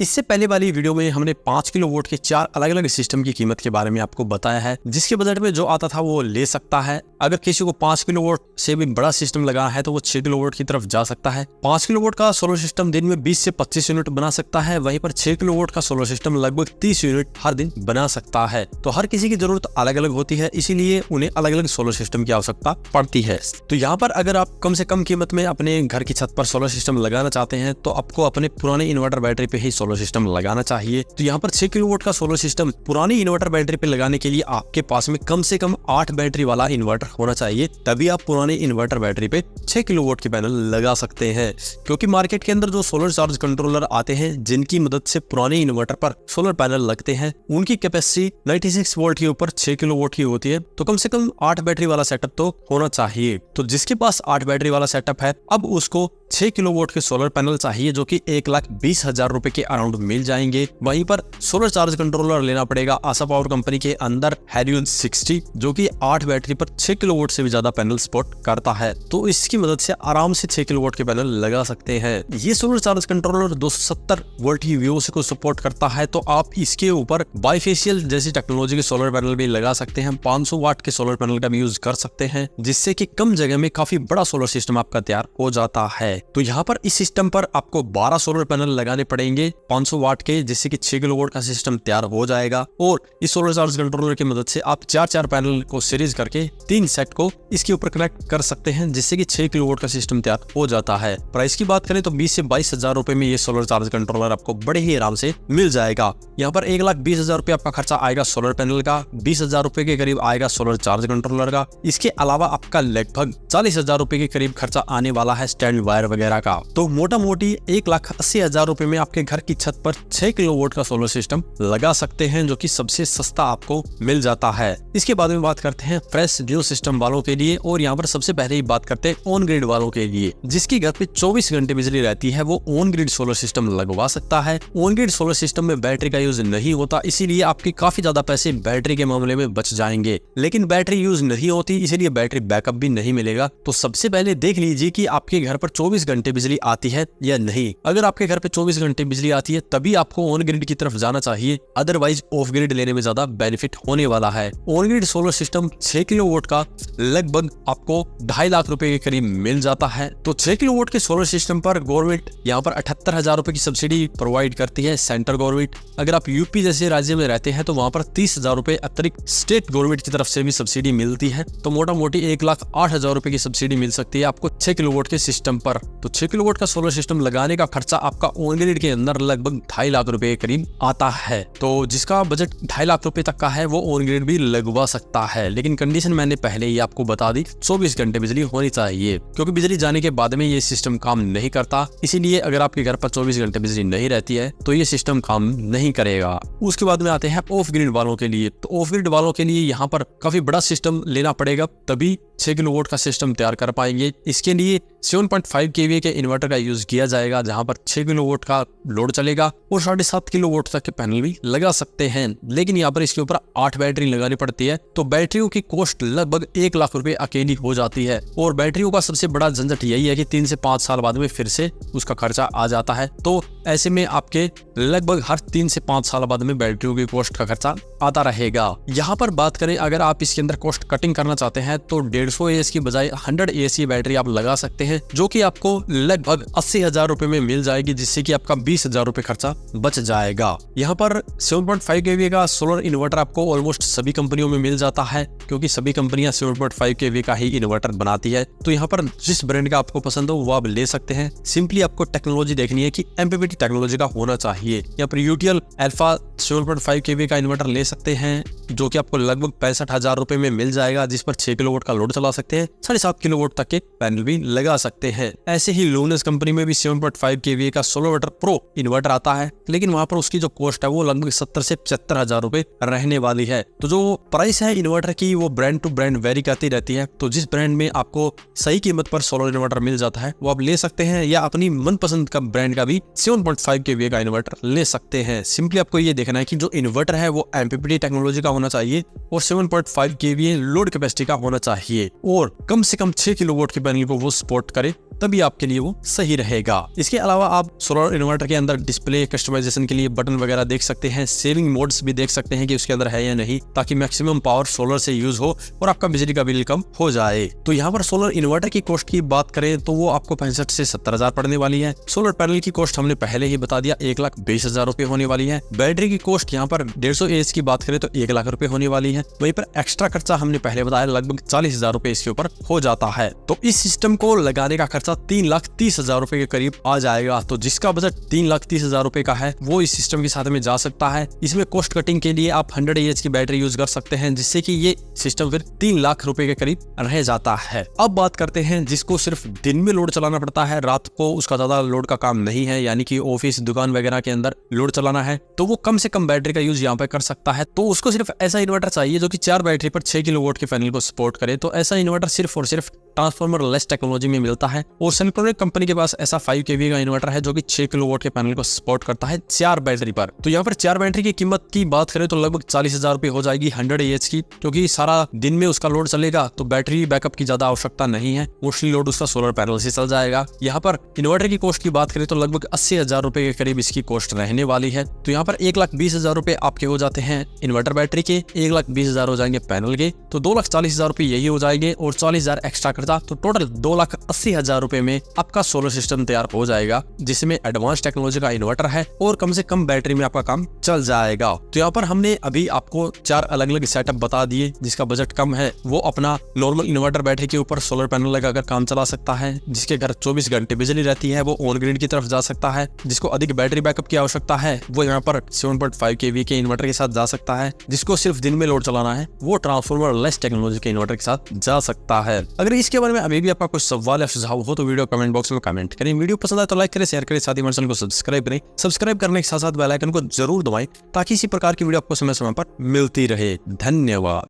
इससे पहले वाली वीडियो में हमने 5 किलोवाट के 4 अलग अलग सिस्टम की कीमत के बारे में आपको बताया है। जिसके बजट में जो आता था वो ले सकता है। अगर किसी को 5 किलोवाट से भी बड़ा सिस्टम लगाना है तो वो 6 किलोवाट की तरफ जा सकता है। 5 किलोवाट का सोलर सिस्टम दिन में 20 से 25 यूनिट बना सकता है, वहीं पर 6 किलोवाट का सोलर सिस्टम लगभग 30 यूनिट हर दिन बना सकता है। तो हर किसी की जरूरत अलग अलग होती है, इसीलिए उन्हें अलग अलग सोलर सिस्टम की आवश्यकता पड़ती है। तो यहाँ पर अगर आप कम से कम कीमत में अपने घर की छत पर सोलर सिस्टम लगाना चाहते हैं तो आपको अपने पुराने इन्वर्टर बैटरी पे ही सोलर सिस्टम लगाना चाहिए। तो यहाँ पर 6 किलोवाट का सोलर सिस्टम पुरानी इन्वर्टर बैटरी पे लगाने के लिए आपके पास में कम से कम 8 बैटरी वाला इन्वर्टर होना चाहिए, तभी आप पुराने इन्वर्टर बैटरी पे 6 किलोवाट के पैनल लगा सकते हैं। क्योंकि मार्केट के अंदर जो सोलर चार्ज कंट्रोलर आते हैं जिनकी मदद से पुराने इन्वर्टर पर सोलर पैनल लगते हैं, उनकी कैपेसिटी 96 वोल्ट के ऊपर 6 किलोवाट की होती है। तो कम से कम 8 बैटरी वाला सेटअप तो होना चाहिए। तो जिसके पास 8 बैटरी वाला सेटअप है, अब उसको 6 किलोवाट के सोलर पैनल चाहिए जो कि 1,20,000 रुपए के अराउंड मिल जाएंगे। वहीं पर सोलर चार्ज कंट्रोलर लेना पड़ेगा आशा पावर कंपनी के अंदर हैरियन 60, जो कि 8 बैटरी पर 6 किलोवाट से भी ज्यादा पैनल सपोर्ट करता है। तो इसकी मदद से आराम से 6 किलोवाट के पैनल लगा सकते हैं। ये सोलर चार्ज कंट्रोलर 270 वोल्ट की VOC को सपोर्ट करता है। तो आप इसके ऊपर बाइफेशियल जैसी टेक्नोलॉजी के सोलर पैनल भी लगा सकते हैं। 500 वाट के सोलर पैनल का भी यूज कर सकते हैं, जिससे कि कम जगह में काफी बड़ा सोलर सिस्टम आपका तैयार हो जाता है। तो यहाँ पर इस सिस्टम पर आपको 12 सोलर पैनल लगाने पड़ेंगे 500 वाट के, जिससे कि 6 किलोवाट का सिस्टम तैयार हो जाएगा। और इस सोलर चार्ज कंट्रोलर की मदद से आप 4 पैनल को सीरीज करके 3 सेट को इसके ऊपर कनेक्ट कर सकते हैं, जिससे कि 6 किलोवाट का सिस्टम तैयार हो जाता है। प्राइस की बात करें तो 20 से 22,000 रुपए में ये सोलर चार्ज कंट्रोलर आपको बड़े ही आराम से मिल जाएगा। यहाँ पर 1,20,000 रुपए आपका खर्चा आएगा सोलर पैनल का, 20,000 रुपए के करीब आएगा सोलर चार्ज कंट्रोलर का। इसके अलावा आपका लगभग 40,000 रुपए के करीब खर्चा आने वाला है स्टैंड वायर वगैरह का। तो मोटा मोटी 1,80,000 रुपए में आपके घर की छत पर 6 किलोवाट का सोलर सिस्टम लगा सकते हैं, जो कि सबसे सस्ता आपको मिल जाता है। इसके बाद में बात करते हैं फ्रेश न्यू सिस्टम वालों के लिए, और यहाँ पर सबसे पहले ही बात करते हैं ऑन ग्रिड वालों के लिए। जिसकी घर पे 24 घंटे बिजली रहती है वो ऑन ग्रिड सोलर सिस्टम लगवा सकता है। ऑन ग्रिड सोलर सिस्टम में बैटरी का यूज नहीं होता, इसीलिए आपके काफी ज्यादा पैसे बैटरी के मामले में बच जाएंगे। लेकिन बैटरी यूज नहीं होती, इसीलिए बैटरी बैकअप भी नहीं मिलेगा। तो सबसे पहले देख लीजिए कि आपके घर पर 24 घंटे बिजली आती है या नहीं। अगर आपके घर पे 24 घंटे बिजली आती है तभी आपको ऑन ग्रिड की तरफ जाना चाहिए, अदरवाइज ऑफ ग्रिड लेने में ज्यादा बेनिफिट होने वाला है। On grid solar system 6 kilowatt का लगभग आपको 2.5 लाख रुपए के करीब मिल जाता है। तो 6 किलोवाट के सोलर सिस्टम पर गवर्नमेंट यहाँ पर 78,000 रुपए की सब्सिडी प्रोवाइड करती है, सेंट्रल गवर्नमेंट। अगर आप यूपी जैसे राज्य में रहते हैं तो वहाँ पर 30,000 रुपए अतिरिक्त स्टेट गवर्नमेंट की तरफ से भी सब्सिडी मिलती है। तो मोटा मोटी 1,08,000 रुपए की सब्सिडी मिल सकती है आपको 6 किलोवाट के सिस्टम पर। तो 6 किलोवाट का सोलर सिस्टम लगाने का खर्चा आपका ऑन ग्रिड के अंदर लगभग 2.5 लाख रुपए के करीब आता है। तो जिसका बजट 2.5 लाख रुपए तक का है वो ऑन ग्रिड भी लगवा सकता है, लेकिन कंडीशन मैंने पहले ही आपको बता दी, 24 घंटे बिजली होनी चाहिए। क्योंकि बिजली जाने के बाद में ये सिस्टम काम नहीं करता, इसीलिए अगर आपके घर पर 24 घंटे बिजली नहीं रहती है तो ये सिस्टम काम नहीं करेगा। उसके बाद में आते हैं ऑफ ग्रिड वालों के लिए। तो ऑफ ग्रिड वालों के लिए यहाँ पर काफी बड़ा सिस्टम लेना पड़ेगा, तभी 6 किलोवाट का सिस्टम तैयार कर पाएंगे। इसके लिए 7.5 kVA के इन्वर्टर का यूज किया जाएगा, जहां पर 6 किलोवाट का लोड चलेगा और 7.5 किलोवाट तक के पैनल भी लगा सकते हैं। लेकिन यहाँ पर इसके ऊपर 8 बैटरी लगानी पड़ती है, तो बैटरियों की कॉस्ट लगभग 1 लाख रुपए अकेली हो जाती है। और बैटरियों का सबसे बड़ा झंझट यही है कि 3 से 5 साल बाद में फिर से उसका खर्चा आ जाता है। तो ऐसे में आपके लगभग हर 3 से 5 साल बाद में बैटरियों की कॉस्ट का खर्चा आता रहेगा। यहाँ पर बात करें अगर आप इसके अंदर कॉस्ट कटिंग करना चाहते हैं तो 150 AS की बजाय 100 AS की बैटरी आप लगा सकते हैं, जो कि आपको लगभग 80,000 रुपए में मिल जाएगी, जिससे कि आपका 20,000 रुपए खर्चा बच जाएगा। यहाँ पर 7.5 kVA का सोलर इन्वर्टर आपको ऑलमोस्ट सभी कंपनियों में मिल जाता है, क्योंकि सभी कंपनियां 7.5 kVA का ही इन्वर्टर बनाती है। तो यहाँ पर जिस ब्रांड का आपको पसंद हो वो आप ले सकते हैं। सिंपली आपको टेक्नोलॉजी देखनी है कि MPPT टेक्नोलॉजी का होना चाहिए। यहाँ पर UTL अल्फा 7.5 kVA का इन्वर्टर ले सकते हैं, जो कि आपको लगभग 65,000 रुपए में मिल जाएगा, जिस पर 6 किलोवाट का लोड चला सकते हैं, 7.5 किलोवाट तक के पैनल भी लगा सकते हैं। ऐसे ही लूनस कंपनी में भी 7.5 kVA का सोलर प्रो इन्वर्टर आता है, लेकिन वहां पर उसकी जो कॉस्ट है वो लगभग 70 से 75,000 रुपए रहने वाली है। तो जो प्राइस है इन्वर्टर की वो ब्रांड टू ब्रांड वेरी करती रहती है। तो जिस ब्रांड में आपको सही कीमत पर सोलर इन्वर्टर मिल जाता है वो आप ले सकते हैं, या अपनी मनपसंद का ब्रांड का भी 7.5 kVA का इन्वर्टर ले सकते हैं। सिंपली आपको ये देखना कहना है कि जो इन्वर्टर है वो MPPT टेक्नोलॉजी का होना चाहिए और 7.5 kVA लोड कैपेसिटी का होना चाहिए और कम से कम 6 किलोवाट के पैनल को वो सपोर्ट करे, तभी आपके लिए वो सही रहेगा। इसके अलावा आप सोलर इन्वर्टर के अंदर डिस्प्ले कस्टमाइजेशन के लिए बटन वगैरह देख सकते हैं, सेविंग मोड्स भी देख सकते हैं कि उसके अंदर है या नहीं, ताकि मैक्सिमम पावर सोलर से यूज हो और आपका बिजली का बिल कम हो जाए। तो यहाँ पर सोलर इन्वर्टर की कॉस्ट की बात करें तो वो आपको 65 से 70,000 पड़ने वाली है। सोलर पैनल की कॉस्ट हमने पहले ही बता दिया 1,20,000 रुपए होने वाली है। बैटरी की कॉस्ट यहाँ पर 150 AH की बात करें तो 1 लाख रुपए होने वाली है। वहीं पर एक्स्ट्रा खर्चा हमने पहले बताया लगभग 40,000 रुपए इसके ऊपर हो जाता है। तो इस सिस्टम को लगाने का खर्चा 3,30,000 रुपए के करीब आ जाएगा। तो जिसका बजट 3,30,000 रुपए का है वो इस सिस्टम के साथ में जा सकता है। इसमें कॉस्ट कटिंग के लिए आप 100 AH की बैटरी यूज कर सकते हैं, जिससे कि ये सिस्टम फिर 3 लाख रुपए के करीब रह जाता है। अब बात करते हैं जिसको सिर्फ दिन में लोड चलाना पड़ता है, रात को उसका ज्यादा लोड का काम नहीं है, यानी कि ऑफिस दुकान वगैरह के अंदर लोड चलाना है, तो वो कम से कम बैटरी का यूज यहाँ पे कर सकता है। तो उसको सिर्फ ऐसा इन्वर्टर चाहिए जो कि 4 बैटरी पर 6 किलोवाट के पैनल को सपोर्ट करे। तो ऐसा इन्वर्टर सिर्फ और सिर्फ ट्रांसफॉर्मर लेस टेक्नोलॉजी में मिलता है और सेनक्रोनिक कंपनी के पास ऐसा 5 kVA का इन्वर्टर है जो कि 6 किलोवाट के पैनल को सपोर्ट करता है 4 बैटरी पर। तो यहाँ पर 4 बैटरी की कीमत की बात करें तो लगभग 40,000 रुपए हो जाएगी 100 AH की, क्योंकि सारा दिन में उसका लोड चलेगा तो बैटरी बैकअप की ज्यादा आवश्यकता नहीं है, मोस्टली लोड उसका सोलर पैनल से चल जाएगा। यहाँ पर इन्वर्टर की कॉस्ट की बात करें तो लगभग 80,000 रुपए के करीब इसकी कॉस्ट रहने वाली है। तो यहाँ पर 1,20,000 रुपए आपके हो जाते हैं इन्वर्टर बैटरी के, 1,20,000 हो जाएंगे पैनल के, तो 2,40,000 रुपए यही हो जाएंगे और 40,000 एक्स्ट्रा खर्चा, तो टोटल 2,80,000 रुपए में आपका सोलर सिस्टम तैयार हो जाएगा, जिसमें एडवांस टेक्नोलॉजी का इन्वर्टर है और कम से कम बैटरी में आपका काम चल जाएगा। तो यहाँ पर हमने अभी आपको 4 अलग अलग सेटअप बता दिए। जिसका बजट कम है वो अपना नॉर्मल इन्वर्टर बैटरी के ऊपर सोलर पैनल लगाकर काम चला सकता है, जिसके घर 24 घंटे बिजली रहती है वो ऑन ग्रिड की तरफ जा सकता है। जिसको अधिक बैटरी बैकअप की आवश्यकता है वो यहाँ पर 7.5 kVA के इन्वर्टर के साथ जा सकता है। जिसको सिर्फ दिन में लोड चलाना है वो ट्रांसफॉर्मर लेस टेक्नोलॉजी के इन्वर्टर के साथ जा सकता है। अगर इसके बारे में अभी भी आपका कुछ सवाल या सुझाव हो तो वीडियो कमेंट बॉक्स में कमेंट करें। वीडियो पसंद आए तो लाइक करें, शेयर करें, साथ ही हमारे चैनल को सब्सक्राइब करें। सब्सक्राइब करने के साथ साथ बेल आइकन को जरूर दबाएं ताकि इसी प्रकार की वीडियो आपको समय समय पर मिलती रहे। धन्यवाद।